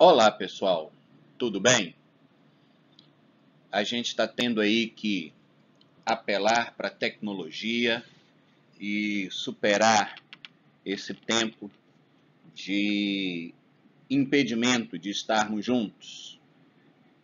Olá pessoal, tudo bem? A gente está tendo aí que apelar para a tecnologia e superar esse tempo de impedimento de estarmos juntos.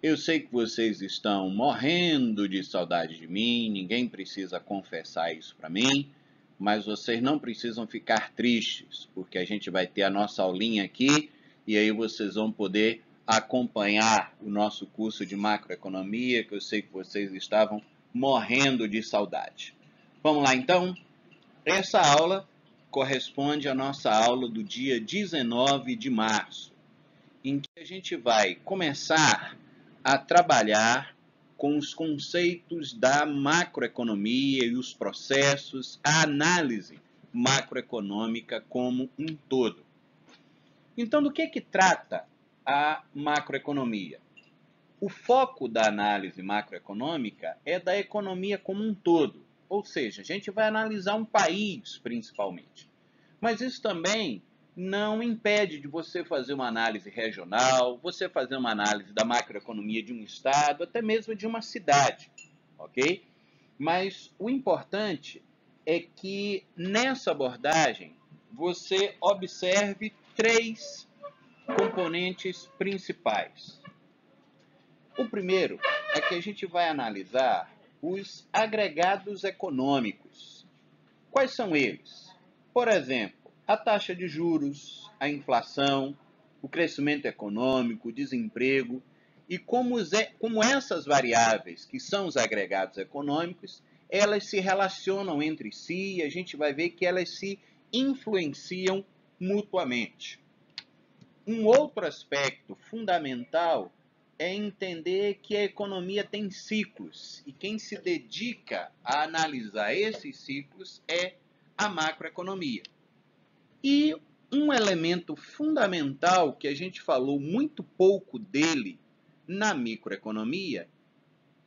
Eu sei que vocês estão morrendo de saudade de mim, ninguém precisa confessar isso para mim, mas vocês não precisam ficar tristes, porque a gente vai ter a nossa aulinha aqui e aí vocês vão poder acompanhar o nosso curso de macroeconomia, que eu sei que vocês estavam morrendo de saudade. Vamos lá então? Essa aula corresponde à nossa aula do dia 19 de março, em que a gente vai começar a trabalhar com os conceitos da macroeconomia e os processos, a análise macroeconômica como um todo. Então, do que trata a macroeconomia? O foco da análise macroeconômica é da economia como um todo, ou seja, a gente vai analisar um país principalmente. Mas isso também não impede de você fazer uma análise regional, você fazer uma análise da macroeconomia de um estado, até mesmo de uma cidade, ok? Mas o importante é que nessa abordagem você observe três componentes principais. O primeiro é que a gente vai analisar os agregados econômicos. Quais são eles? Por exemplo, a taxa de juros, a inflação, o crescimento econômico, o desemprego e como essas variáveis, que são os agregados econômicos, elas se relacionam entre si e a gente vai ver que elas se influenciam mutuamente. Um outro aspecto fundamental é entender que a economia tem ciclos e quem se dedica a analisar esses ciclos é a macroeconomia. E um elemento fundamental que a gente falou muito pouco dele na microeconomia,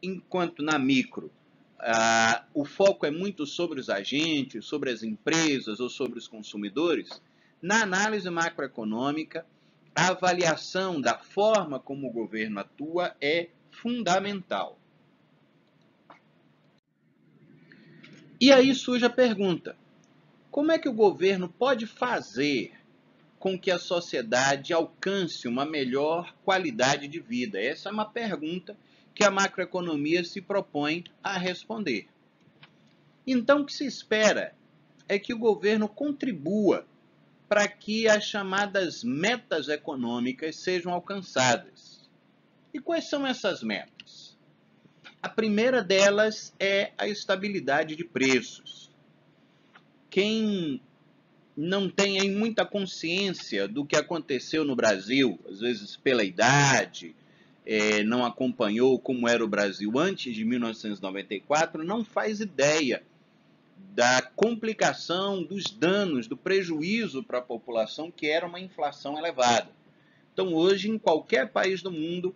enquanto na micro o foco é muito sobre os agentes, sobre as empresas ou sobre os consumidores, na análise macroeconômica, a avaliação da forma como o governo atua é fundamental. E aí surge a pergunta: como é que o governo pode fazer com que a sociedade alcance uma melhor qualidade de vida? Essa é uma pergunta que a macroeconomia se propõe a responder. Então, o que se espera é que o governo contribua para que as chamadas metas econômicas sejam alcançadas. E quais são essas metas? A primeira delas é a estabilidade de preços. Quem não tem aí muita consciência do que aconteceu no Brasil, às vezes pela idade, não acompanhou como era o Brasil antes de 1994, não faz ideia da complicação, dos danos, do prejuízo para a população que era uma inflação elevada. Então, hoje, em qualquer país do mundo,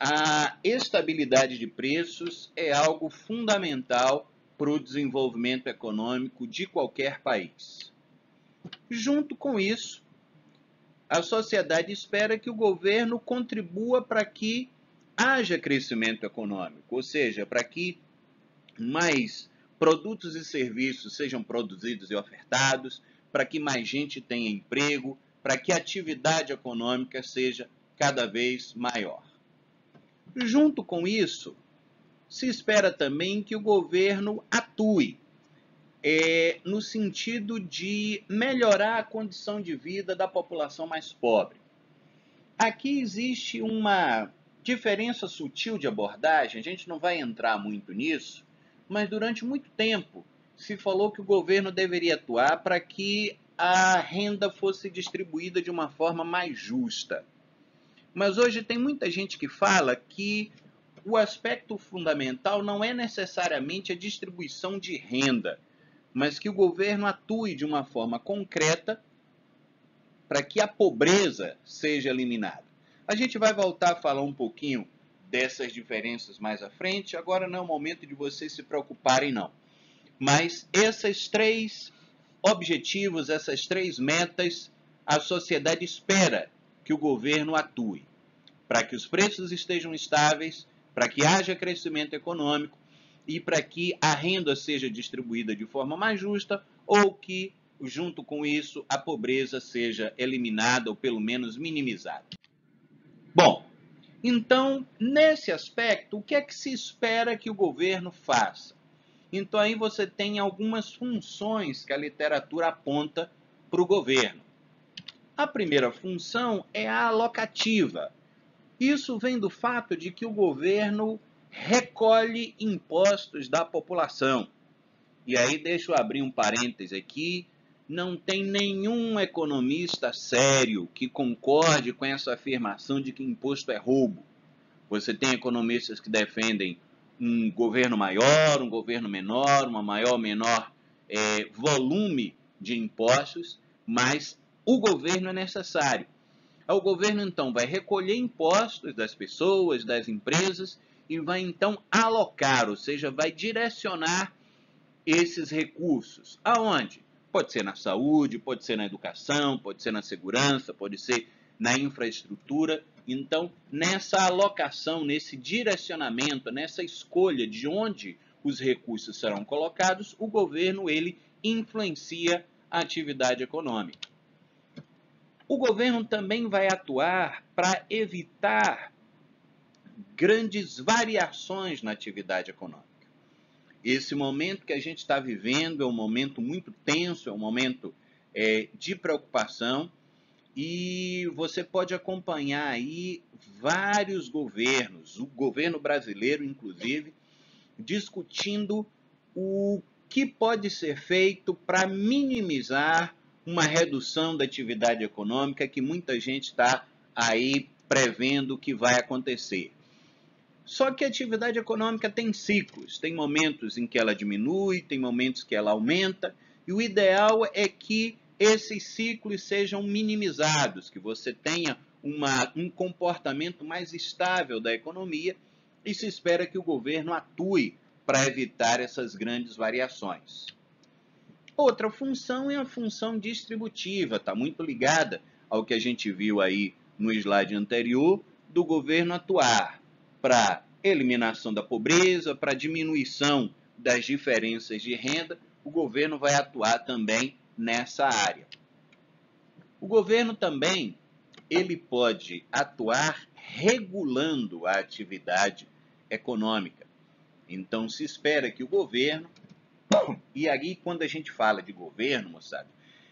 a estabilidade de preços é algo fundamental para o desenvolvimento econômico de qualquer país. Junto com isso, a sociedade espera que o governo contribua para que haja crescimento econômico, ou seja, para que mais produtos e serviços sejam produzidos e ofertados, para que mais gente tenha emprego, para que a atividade econômica seja cada vez maior. Junto com isso, se espera também que o governo atue no sentido de melhorar a condição de vida da população mais pobre. Aqui existe uma diferença sutil de abordagem, a gente não vai entrar muito nisso, mas durante muito tempo se falou que o governo deveria atuar para que a renda fosse distribuída de uma forma mais justa. Mas hoje tem muita gente que fala que o aspecto fundamental não é necessariamente a distribuição de renda, mas que o governo atue de uma forma concreta para que a pobreza seja eliminada. A gente vai voltar a falar um pouquinho dessas diferenças mais à frente, agora não é o momento de vocês se preocuparem não. Mas esses três objetivos, essas três metas, a sociedade espera que o governo atue para que os preços estejam estáveis, para que haja crescimento econômico e para que a renda seja distribuída de forma mais justa ou que, junto com isso, a pobreza seja eliminada ou pelo menos minimizada. Bom, então, nesse aspecto, o que é que se espera que o governo faça? Então, aí você tem algumas funções que a literatura aponta para o governo. A primeira função é a alocativa. Isso vem do fato de que o governo recolhe impostos da população. E aí, deixa eu abrir um parêntese aqui, não tem nenhum economista sério que concorde com essa afirmação de que imposto é roubo. Você tem economistas que defendem um governo maior, um governo menor, uma maior ou menor volume de impostos, mas o governo é necessário. O governo, então, vai recolher impostos das pessoas, das empresas, e vai, então, alocar, ou seja, vai direcionar esses recursos. Aonde? Pode ser na saúde, pode ser na educação, pode ser na segurança, pode ser na infraestrutura. Então, nessa alocação, nesse direcionamento, nessa escolha de onde os recursos serão colocados, o governo ele influencia a atividade econômica. O governo também vai atuar para evitar grandes variações na atividade econômica. Esse momento que a gente está vivendo é um momento muito tenso, é um momento de preocupação, e você pode acompanhar aí vários governos, o governo brasileiro, inclusive, discutindo o que pode ser feito para minimizar uma redução da atividade econômica que muita gente está aí prevendo que vai acontecer. Só que a atividade econômica tem ciclos, tem momentos em que ela diminui, tem momentos que ela aumenta, e o ideal é que esses ciclos sejam minimizados, que você tenha um comportamento mais estável da economia, e se espera que o governo atue para evitar essas grandes variações. Outra função é a função distributiva, está muito ligada ao que a gente viu aí no slide anterior, do governo atuar para eliminação da pobreza, para diminuição das diferenças de renda, o governo vai atuar também nessa área. O governo também ele pode atuar regulando a atividade econômica. Então, se espera que o governo, e aí quando a gente fala de governo, moçada,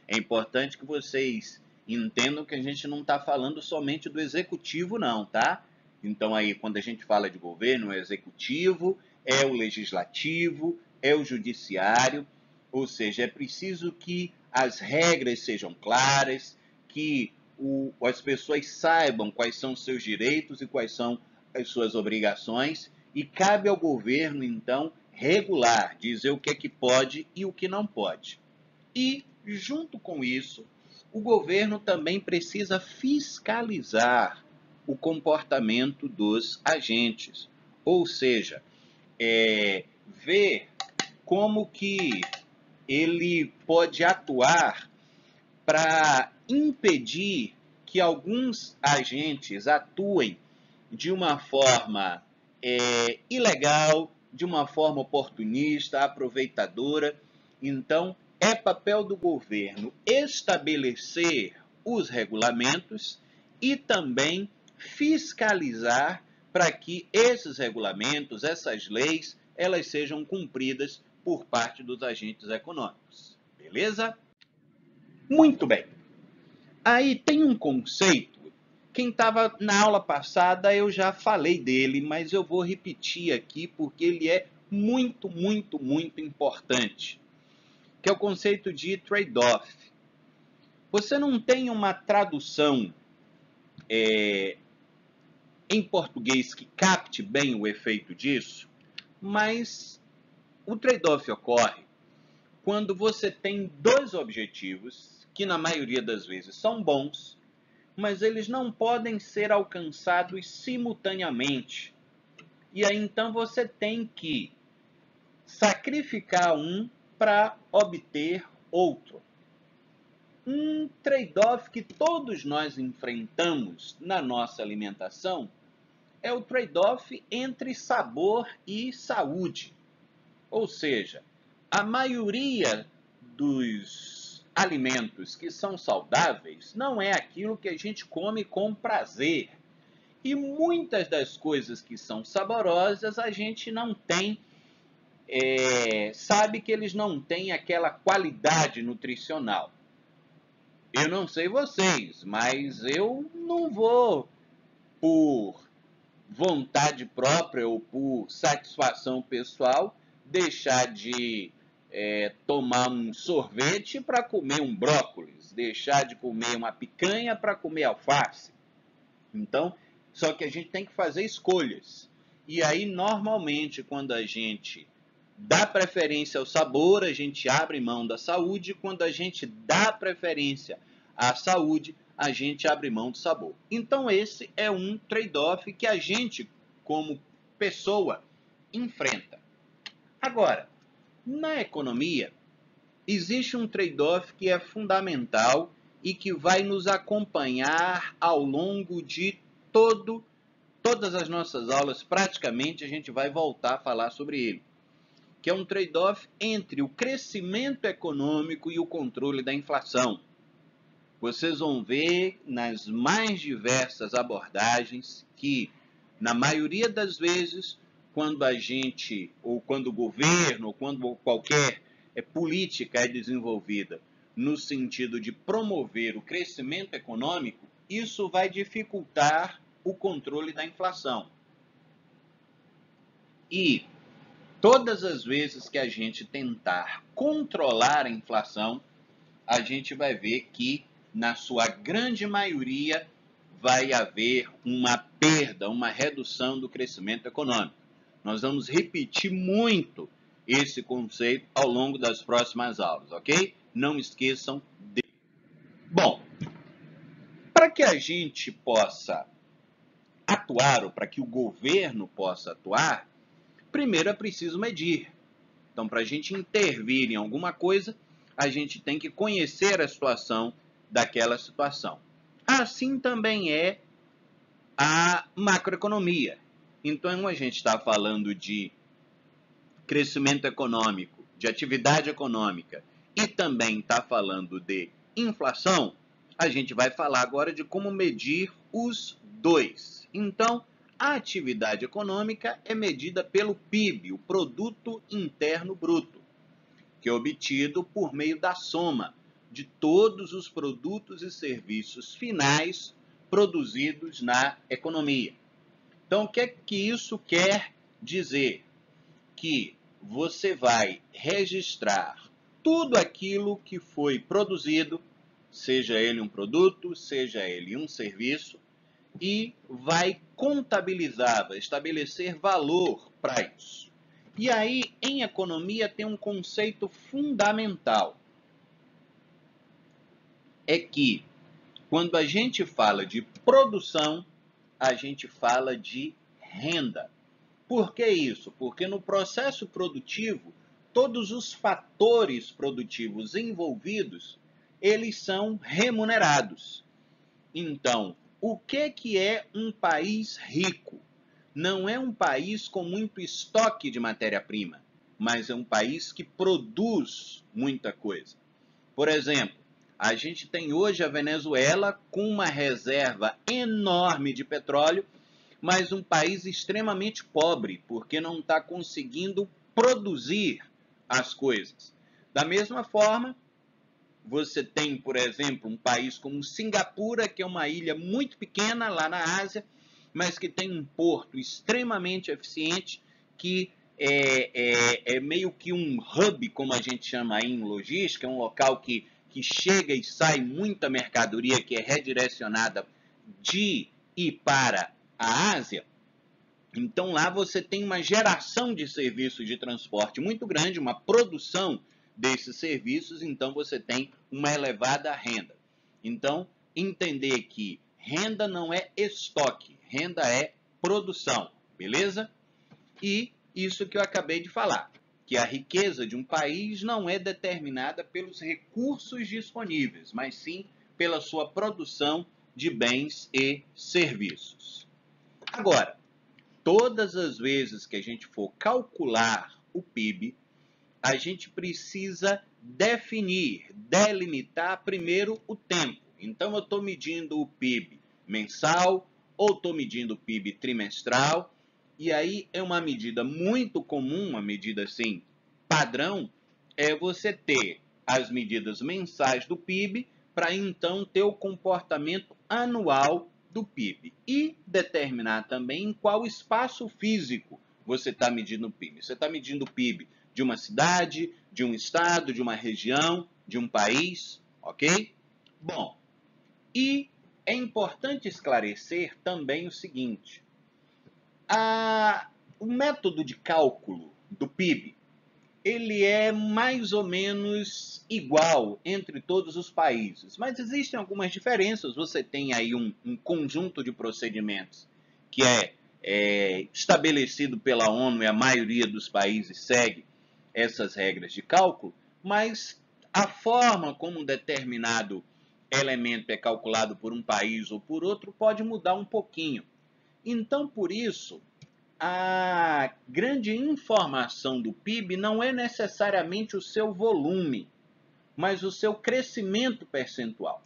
é importante que vocês entendam que a gente não está falando somente do executivo, não, tá? Então, aí, quando a gente fala de governo, é o executivo, é o legislativo, é o judiciário, ou seja, é preciso que as regras sejam claras, que as pessoas saibam quais são os seus direitos e quais são as suas obrigações, e cabe ao governo, então, regular, dizer o que é que pode e o que não pode. E, junto com isso, o governo também precisa fiscalizar o comportamento dos agentes, ou seja, ver como que ele pode atuar para impedir que alguns agentes atuem de uma forma ilegal, de uma forma oportunista, aproveitadora. Então, é papel do governo estabelecer os regulamentos e também fiscalizar para que esses regulamentos, essas leis, elas sejam cumpridas por parte dos agentes econômicos. Beleza? Muito bem. Aí tem um conceito, quem estava na aula passada eu já falei dele, mas eu vou repetir aqui porque ele é muito, muito, muito importante, que é o conceito de trade-off. Você não tem uma tradução em português que capte bem o efeito disso, mas o trade-off ocorre quando você tem dois objetivos que na maioria das vezes são bons, mas eles não podem ser alcançados simultaneamente. E aí então você tem que sacrificar um para obter outro. Um trade-off que todos nós enfrentamos na nossa alimentação é o trade-off entre sabor e saúde. Ou seja, a maioria dos alimentos que são saudáveis não é aquilo que a gente come com prazer. E muitas das coisas que são saborosas a gente não tem, sabe que eles não têm aquela qualidade nutricional. Eu não sei vocês, mas eu não vou, por vontade própria ou por satisfação pessoal, deixar de tomar um sorvete para comer um brócolis, deixar de comer uma picanha para comer alface. Então, só que a gente tem que fazer escolhas. E aí, normalmente, quando a gente dá preferência ao sabor, a gente abre mão da saúde. Quando a gente dá preferência à saúde, a gente abre mão do sabor. Então, esse é um trade-off que a gente, como pessoa, enfrenta. Agora, na economia, existe um trade-off que é fundamental e que vai nos acompanhar ao longo de todas as nossas aulas. Praticamente a gente vai voltar a falar sobre ele, que é um trade-off entre o crescimento econômico e o controle da inflação. Vocês vão ver nas mais diversas abordagens que, na maioria das vezes, quando a gente, ou quando o governo, ou quando qualquer política é desenvolvida no sentido de promover o crescimento econômico, isso vai dificultar o controle da inflação. E todas as vezes que a gente tentar controlar a inflação, a gente vai ver que, na sua grande maioria, vai haver uma perda, uma redução do crescimento econômico. Nós vamos repetir muito esse conceito ao longo das próximas aulas, ok? Não esqueçam de... Bom, para que a gente possa atuar, ou para que o governo possa atuar, primeiro é preciso medir. Então, para a gente intervir em alguma coisa, a gente tem que conhecer a situação daquela situação. Assim também é a macroeconomia. Então, a gente está falando de crescimento econômico, de atividade econômica, e também está falando de inflação, a gente vai falar agora de como medir os dois. Então, a atividade econômica é medida pelo PIB, o Produto Interno Bruto, que é obtido por meio da soma de todos os produtos e serviços finais produzidos na economia. Então, o que é que isso quer dizer? Que você vai registrar tudo aquilo que foi produzido, seja ele um produto, seja ele um serviço, e vai contabilizar, vai estabelecer valor para isso. E aí, em economia, tem um conceito fundamental. É que, quando a gente fala de produção, a gente fala de renda. Por que isso? Porque no processo produtivo, todos os fatores produtivos envolvidos, eles são remunerados. Então, o que é um país rico? Não é um país com muito estoque de matéria-prima, mas é um país que produz muita coisa. Por exemplo, a gente tem hoje a Venezuela com uma reserva enorme de petróleo, mas um país extremamente pobre, porque não está conseguindo produzir as coisas. Da mesma forma, você tem, por exemplo, um país como Singapura, que é uma ilha muito pequena lá na Ásia, mas que tem um porto extremamente eficiente, que é meio que um hub, como a gente chama aí em logística, é um local que chega e sai muita mercadoria que é redirecionada de e para a Ásia. Então lá você tem uma geração de serviços de transporte muito grande, uma produção desses serviços, então você tem uma elevada renda. Então, entender que renda não é estoque, renda é produção, beleza? E isso que eu acabei de falar. que a riqueza de um país não é determinada pelos recursos disponíveis, mas sim pela sua produção de bens e serviços. Agora, todas as vezes que a gente for calcular o PIB, a gente precisa definir, delimitar primeiro o tempo. Então, eu estou medindo o PIB mensal ou estou medindo o PIB trimestral. E aí é uma medida muito comum, uma medida assim, padrão, é você ter as medidas mensais do PIB para então ter o comportamento anual do PIB e determinar também em qual espaço físico você está medindo o PIB. Você está medindo o PIB de uma cidade, de um estado, de uma região, de um país, ok? Bom, e é importante esclarecer também o seguinte: o método de cálculo do PIB, ele é mais ou menos igual entre todos os países, mas existem algumas diferenças. Você tem aí um conjunto de procedimentos que é estabelecido pela ONU e a maioria dos países segue essas regras de cálculo, mas a forma como um determinado elemento é calculado por um país ou por outro pode mudar um pouquinho. Então, por isso, a grande informação do PIB não é necessariamente o seu volume, mas o seu crescimento percentual.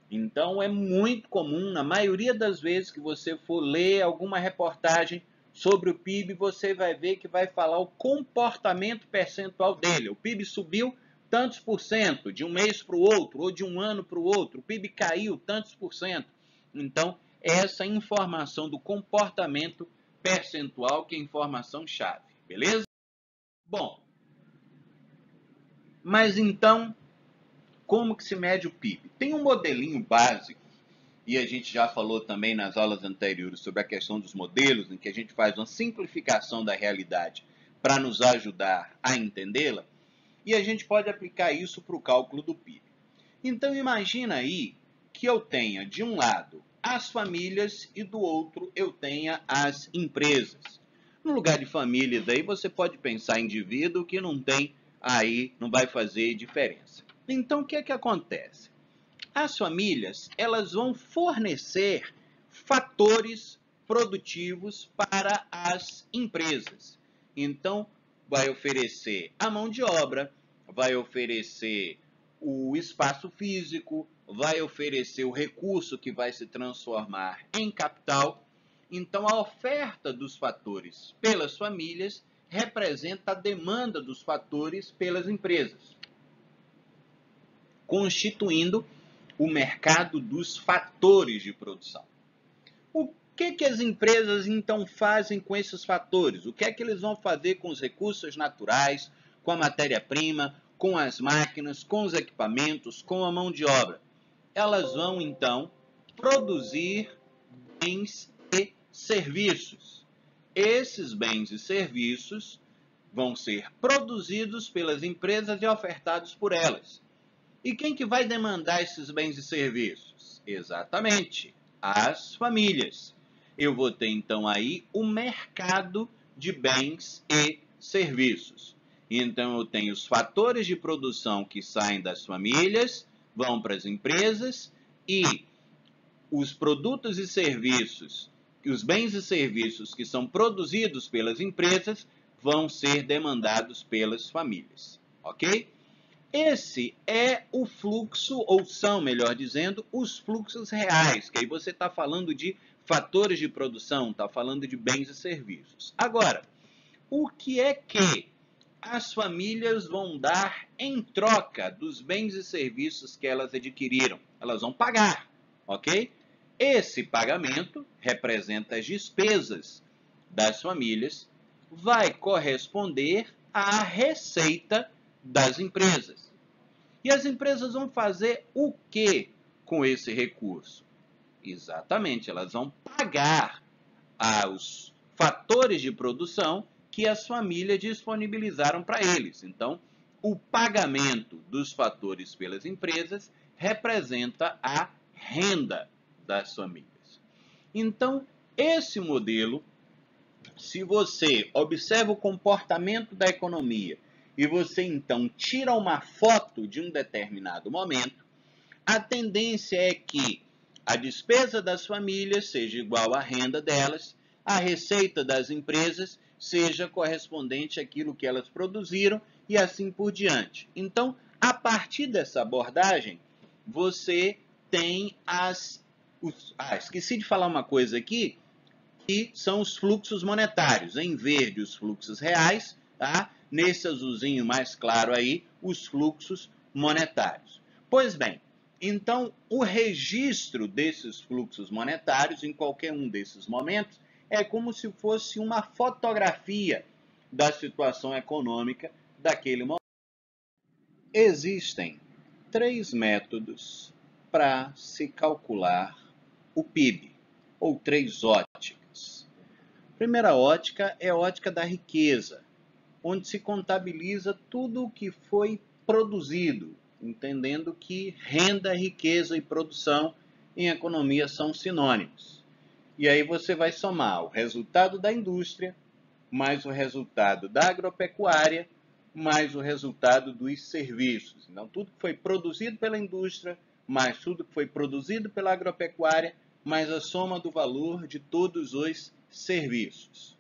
Então, é muito comum, na maioria das vezes que você for ler alguma reportagem sobre o PIB, você vai ver que vai falar o comportamento percentual dele. O PIB subiu tantos por cento de um mês para o outro, ou de um ano para o outro. O PIB caiu tantos por cento. Então, essa informação do comportamento percentual que é a informação-chave, beleza? Bom, mas então, como que se mede o PIB? Tem um modelinho básico, e a gente já falou também nas aulas anteriores sobre a questão dos modelos, em que a gente faz uma simplificação da realidade para nos ajudar a entendê-la, e a gente pode aplicar isso para o cálculo do PIB. Então, imagina aí que eu tenha, de um lado, as famílias e do outro eu tenha as empresas. No lugar de famílias aí, você pode pensar em indivíduo que não tem aí, não vai fazer diferença. Então, o que é que acontece? As famílias, elas vão fornecer fatores produtivos para as empresas. Então, vai oferecer a mão de obra, vai oferecer o espaço físico, vai oferecer o recurso que vai se transformar em capital. Então, a oferta dos fatores pelas famílias representa a demanda dos fatores pelas empresas, constituindo o mercado dos fatores de produção. O que as empresas então fazem com esses fatores? O que é que eles vão fazer com os recursos naturais, com a matéria-prima, com as máquinas, com os equipamentos, com a mão de obra? Elas vão então produzir bens e serviços. Esses bens e serviços vão ser produzidos pelas empresas e ofertados por elas. E quem que vai demandar esses bens e serviços? Exatamente, as famílias. Eu vou ter então aí o mercado de bens e serviços. Então eu tenho os fatores de produção que saem das famílias, vão para as empresas, e os produtos e serviços, os bens e serviços que são produzidos pelas empresas vão ser demandados pelas famílias, ok? Esse é o fluxo, ou são, melhor dizendo, os fluxos reais, que aí você está falando de fatores de produção, está falando de bens e serviços. Agora, o que é que as famílias vão dar em troca dos bens e serviços que elas adquiriram? Elas vão pagar, ok? Esse pagamento representa as despesas das famílias, vai corresponder à receita das empresas. E as empresas vão fazer o que com esse recurso? Exatamente, elas vão pagar aos fatores de produção que as famílias disponibilizaram para eles. Então, o pagamento dos fatores pelas empresas representa a renda das famílias. Então, esse modelo se você observa o comportamento da economia e você então tira uma foto de um determinado momento, a tendência é que a despesa das famílias seja igual à renda delas, a receita das empresas seja correspondente àquilo que elas produziram e assim por diante. Então, a partir dessa abordagem, você tem esqueci de falar uma coisa aqui, que são os fluxos monetários. Em verde, os fluxos reais, tá? Nesse azulzinho mais claro aí, os fluxos monetários. Pois bem, então o registro desses fluxos monetários em qualquer um desses momentos é como se fosse uma fotografia da situação econômica daquele momento. Existem 3 métodos para se calcular o PIB, ou 3 óticas. A primeira ótica é a ótica da riqueza, onde se contabiliza tudo o que foi produzido, entendendo que renda, riqueza e produção em economia são sinônimos. E aí você vai somar o resultado da indústria, mais o resultado da agropecuária, mais o resultado dos serviços. Então, tudo que foi produzido pela indústria, mais tudo que foi produzido pela agropecuária, mais a soma do valor de todos os serviços.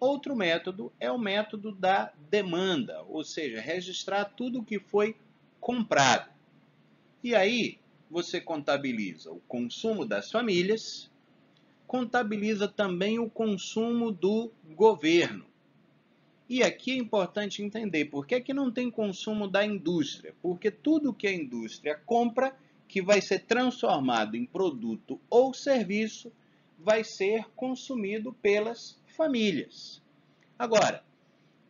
Outro método é o método da demanda, ou seja, registrar tudo o que foi comprado. E aí, você contabiliza o consumo das famílias, contabiliza também o consumo do governo. E aqui é importante entender por que não tem consumo da indústria. Porque tudo que a indústria compra, que vai ser transformado em produto ou serviço, vai ser consumido pelas famílias. Agora,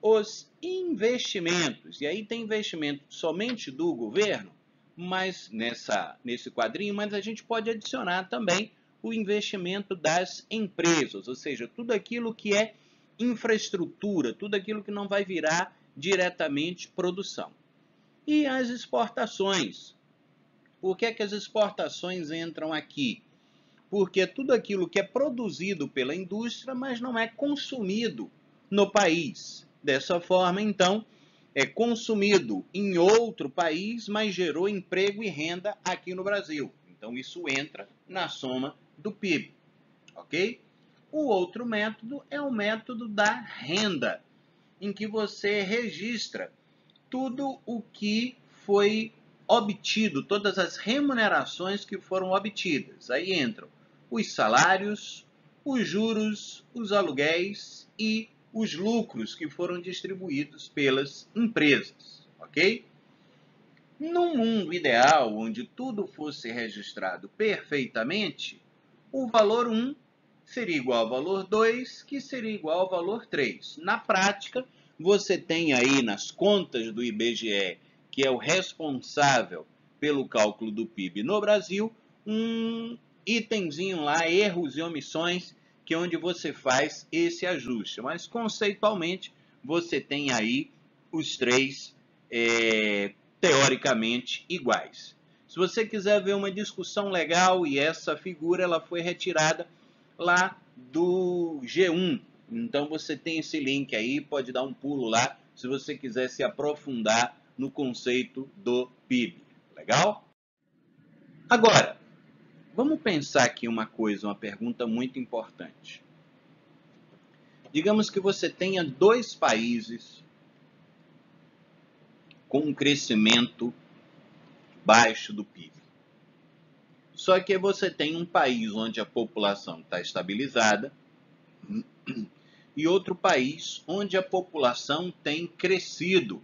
os investimentos, e aí tem investimento somente do governo, mas nesse quadrinho, mas a gente pode adicionar também o investimento das empresas, ou seja, tudo aquilo que é infraestrutura, tudo aquilo que não vai virar diretamente produção. E as exportações. Por que as exportações entram aqui? Porque tudo aquilo que é produzido pela indústria, mas não é consumido no país. Dessa forma, então, é consumido em outro país, mas gerou emprego e renda aqui no Brasil. Então, isso entra na soma do PIB, ok? O outro método é o método da renda, em que você registra tudo o que foi obtido, todas as remunerações que foram obtidas. Aí entram os salários, os juros, os aluguéis e os lucros que foram distribuídos pelas empresas, ok? Num mundo ideal, onde tudo fosse registrado perfeitamente, o valor 1 seria igual ao valor 2, que seria igual ao valor 3. Na prática, você tem aí nas contas do IBGE, que é o responsável pelo cálculo do PIB no Brasil, um itemzinho lá, erros e omissões, que é onde você faz esse ajuste. Mas, conceitualmente, você tem aí os 3 teoricamente iguais. Se você quiser ver uma discussão legal, e essa figura ela foi retirada lá do G1. Então você tem esse link aí, pode dar um pulo lá, se você quiser se aprofundar no conceito do PIB. Legal? Agora, vamos pensar aqui uma coisa, uma pergunta muito importante. Digamos que você tenha 2 países com um crescimento baixo do PIB. Só que você tem um país onde a população está estabilizada e outro país onde a população tem crescido,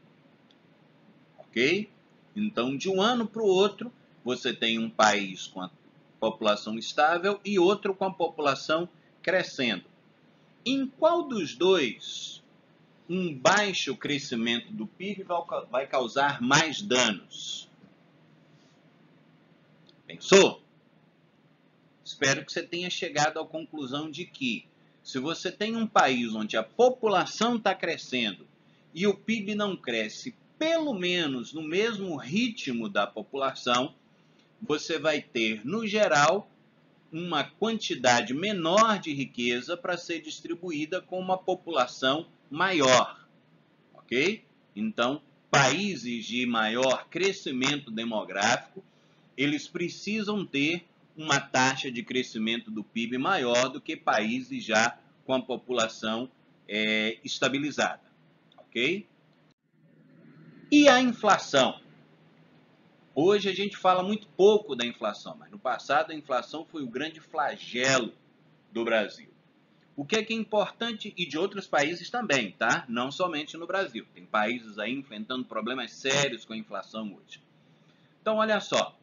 ok? Então, de um ano para o outro, você tem um país com a população estável e outro com a população crescendo. Em qual dos dois um baixo crescimento do PIB vai causar mais danos? Pensou? Espero que você tenha chegado à conclusão de que, se você tem um país onde a população está crescendo e o PIB não cresce, pelo menos no mesmo ritmo da população, você vai ter, no geral, uma quantidade menor de riqueza para ser distribuída com uma população maior, ok? Então, países de maior crescimento demográfico, eles precisam ter uma taxa de crescimento do PIB maior do que países já com a população estabilizada, ok? E a inflação? Hoje a gente fala muito pouco da inflação, mas no passado a inflação foi o grande flagelo do Brasil. O que é importante, e de outros países também, tá? Não somente no Brasil. Tem países aí enfrentando problemas sérios com a inflação hoje. Então, olha só.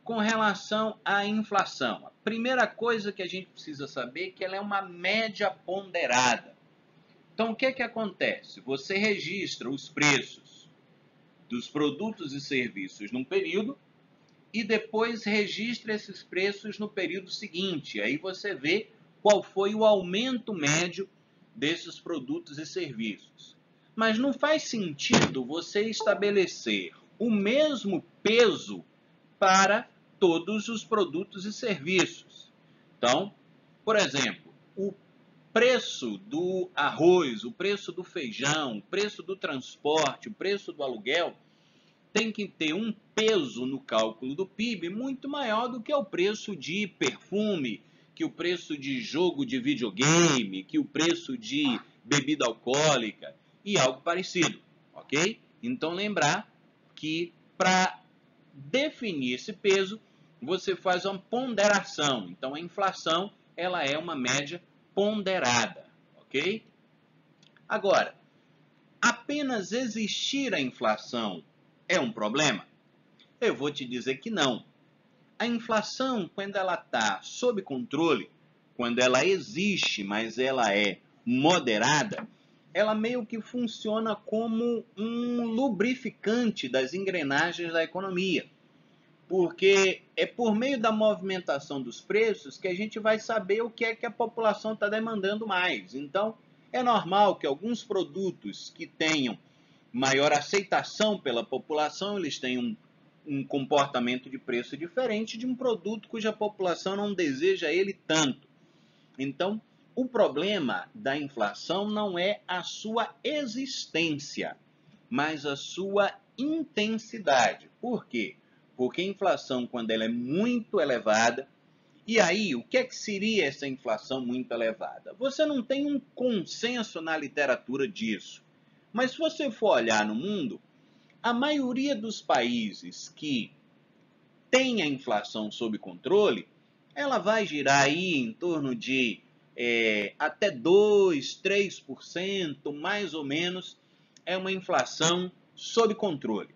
Com relação à inflação, a primeira coisa que a gente precisa saber é que ela é uma média ponderada. Então, o que acontece? Você registra os preços dos produtos e serviços num período e depois registra esses preços no período seguinte. Aí você vê qual foi o aumento médio desses produtos e serviços. Mas não faz sentido você estabelecer o mesmo peso para todos os produtos e serviços. Então, por exemplo, o preço do arroz, o preço do feijão, o preço do transporte, o preço do aluguel tem que ter um peso no cálculo do PIB muito maior do que o preço de perfume, que o preço de jogo de videogame, que o preço de bebida alcoólica e algo parecido, ok? Então lembrar que para definir esse peso, você faz uma ponderação. Então a inflação, ela é uma média ponderada, ok? Agora, apenas existir a inflação é um problema? Eu vou te dizer que não. A inflação, quando ela está sob controle, quando ela existe, mas ela é moderada, ela meio que funciona como um lubrificante das engrenagens da economia. Porque é por meio da movimentação dos preços que a gente vai saber o que é que a população está demandando mais. Então, é normal que alguns produtos que tenham maior aceitação pela população, eles tenham um comportamento de preço diferente de um produto cuja população não deseja ele tanto. Então, o problema da inflação não é a sua existência, mas a sua intensidade. Por quê? Porque a inflação, quando ela é muito elevada, e aí, o que é que seria essa inflação muito elevada? Você não tem um consenso na literatura disso. Mas se você for olhar no mundo, a maioria dos países que tem a inflação sob controle, ela vai girar aí em torno de até 2, 3%, mais ou menos, é uma inflação sob controle.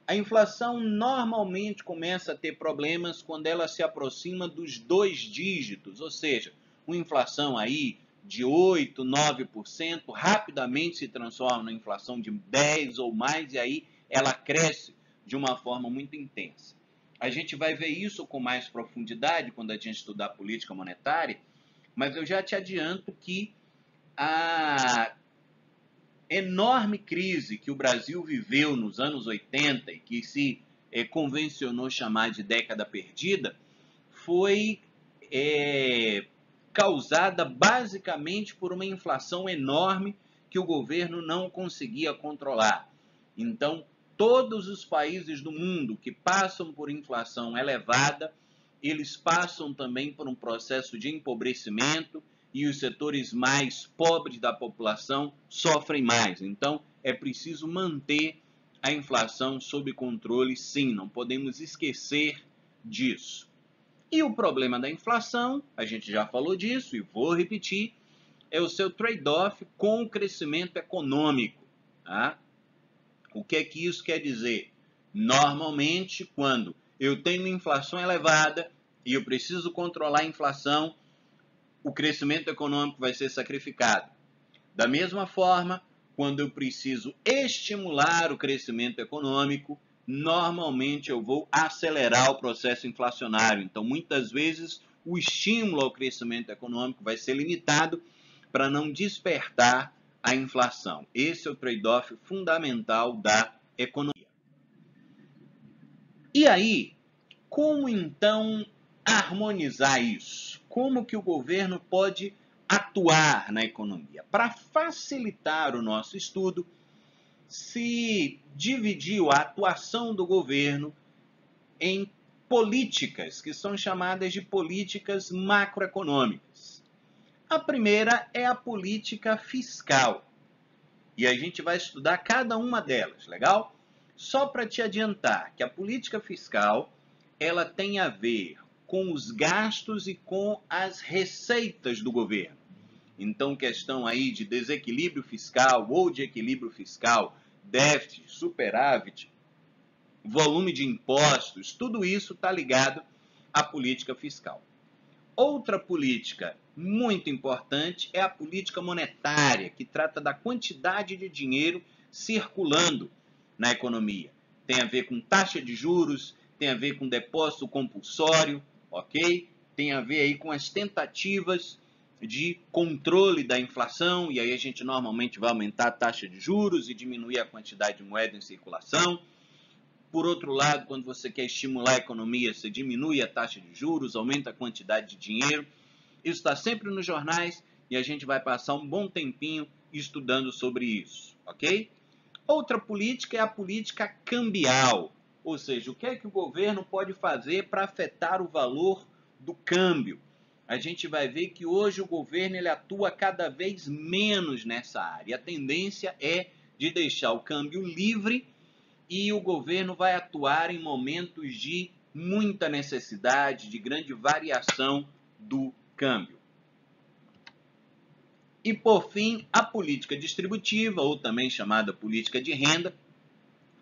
A inflação normalmente começa a ter problemas quando ela se aproxima dos 2 dígitos, ou seja, uma inflação aí de 8, 9%, rapidamente se transforma numa inflação de 10 ou mais, e aí ela cresce de uma forma muito intensa. A gente vai ver isso com mais profundidade quando a gente estudar política monetária, mas eu já te adianto que a enorme crise que o Brasil viveu nos anos 80 e que se convencionou chamar de década perdida, foi causada basicamente por uma inflação enorme que o governo não conseguia controlar. Então, todos os países do mundo que passam por inflação elevada, eles passam também por um processo de empobrecimento e os setores mais pobres da população sofrem mais. Então, é preciso manter a inflação sob controle, sim, não podemos esquecer disso. E o problema da inflação, a gente já falou disso e vou repetir, é o seu trade-off com o crescimento econômico. Tá? O que é que isso quer dizer? Normalmente, quando eu tenho inflação elevada e eu preciso controlar a inflação, o crescimento econômico vai ser sacrificado. Da mesma forma, quando eu preciso estimular o crescimento econômico, normalmente eu vou acelerar o processo inflacionário. Então, muitas vezes, o estímulo ao crescimento econômico vai ser limitado para não despertar a inflação. Esse é o trade-off fundamental da economia. E aí, como então harmonizar isso? Como que o governo pode atuar na economia? Para facilitar o nosso estudo, se dividiu a atuação do governo em políticas, que são chamadas de políticas macroeconômicas. A primeira é a política fiscal. E a gente vai estudar cada uma delas, legal? Só para te adiantar que a política fiscal, ela tem a ver com os gastos e com as receitas do governo. Então, questão aí de desequilíbrio fiscal ou de equilíbrio fiscal, déficit, superávit, volume de impostos, tudo isso está ligado à política fiscal. Outra política muito importante é a política monetária, que trata da quantidade de dinheiro circulando na economia. Tem a ver com taxa de juros, tem a ver com depósito compulsório, ok? Tem a ver aí com as tentativas de controle da inflação, e aí a gente normalmente vai aumentar a taxa de juros e diminuir a quantidade de moeda em circulação. Por outro lado, quando você quer estimular a economia, você diminui a taxa de juros, aumenta a quantidade de dinheiro. Isso está sempre nos jornais e a gente vai passar um bom tempinho estudando sobre isso, ok? Outra política é a política cambial, ou seja, o que é que o governo pode fazer para afetar o valor do câmbio. A gente vai ver que hoje o governo ele atua cada vez menos nessa área. A tendência é de deixar o câmbio livre e o governo vai atuar em momentos de muita necessidade, de grande variação do câmbio. E, por fim, a política distributiva, ou também chamada política de renda,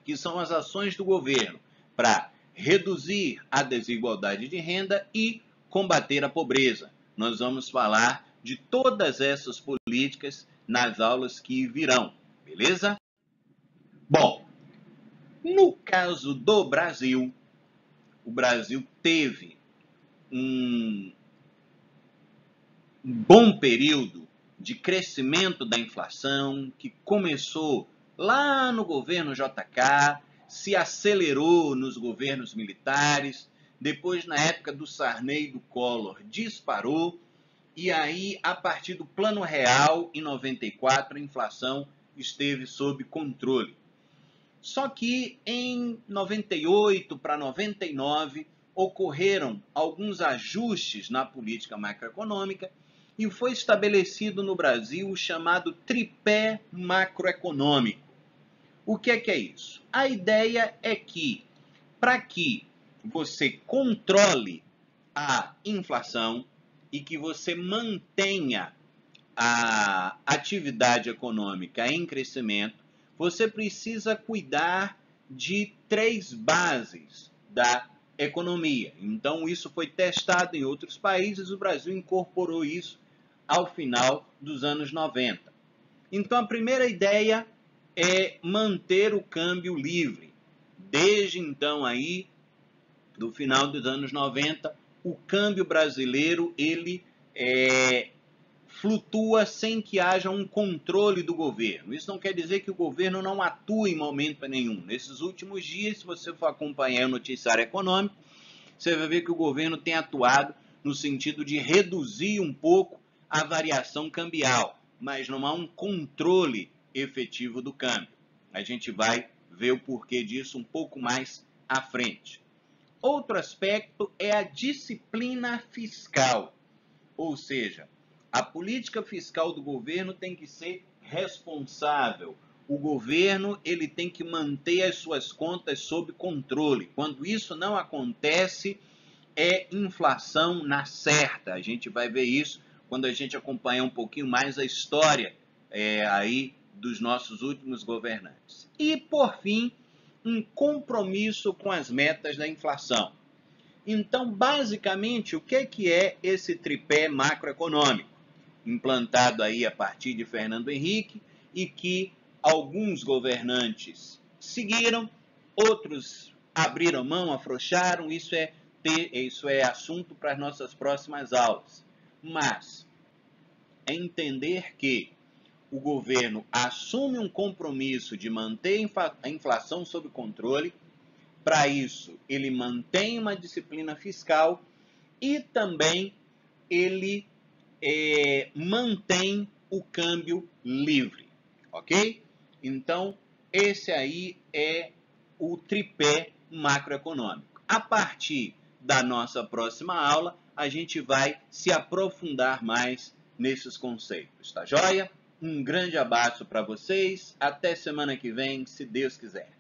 que são as ações do governo para reduzir a desigualdade de renda e combater a pobreza. Nós vamos falar de todas essas políticas nas aulas que virão, beleza? Bom, no caso do Brasil, o Brasil teve um bom período de crescimento da inflação, que começou lá no governo JK, se acelerou nos governos militares, depois na época do Sarney e do Collor disparou, e aí a partir do Plano Real, em 94, a inflação esteve sob controle. Só que em 98 para 99 ocorreram alguns ajustes na política macroeconômica e foi estabelecido no Brasil o chamado tripé macroeconômico. O que é isso? A ideia é que, para que você controle a inflação e que você mantenha a atividade econômica em crescimento, você precisa cuidar de três bases da economia. Então, isso foi testado em outros países, o Brasil incorporou isso ao final dos anos 90. Então, a primeira ideia é manter o câmbio livre. Desde então, aí, do final dos anos 90, o câmbio brasileiro, ele flutua sem que haja um controle do governo. Isso não quer dizer que o governo não atue em momento nenhum. Nesses últimos dias, se você for acompanhar o noticiário econômico, você vai ver que o governo tem atuado no sentido de reduzir um pouco a variação cambial, mas não há um controle efetivo do câmbio. A gente vai ver o porquê disso um pouco mais à frente. Outro aspecto é a disciplina fiscal, ou seja, a política fiscal do governo tem que ser responsável. O governo ele tem que manter as suas contas sob controle. Quando isso não acontece, é inflação na certa. A gente vai ver isso quando a gente acompanhar um pouquinho mais a história aí dos nossos últimos governantes. E, por fim, um compromisso com as metas da inflação. Então, basicamente, o que é esse tripé macroeconômico? Implantado aí a partir de Fernando Henrique e que alguns governantes seguiram, outros abriram mão, afrouxaram, isso é assunto para as nossas próximas aulas. Mas é entender que o governo assume um compromisso de manter a inflação sob controle. Para isso, ele mantém uma disciplina fiscal e também ele mantém o câmbio livre, ok? Então, esse aí é o tripé macroeconômico. A partir da nossa próxima aula, a gente vai se aprofundar mais nesses conceitos, tá joia? Um grande abraço para vocês, até semana que vem, se Deus quiser.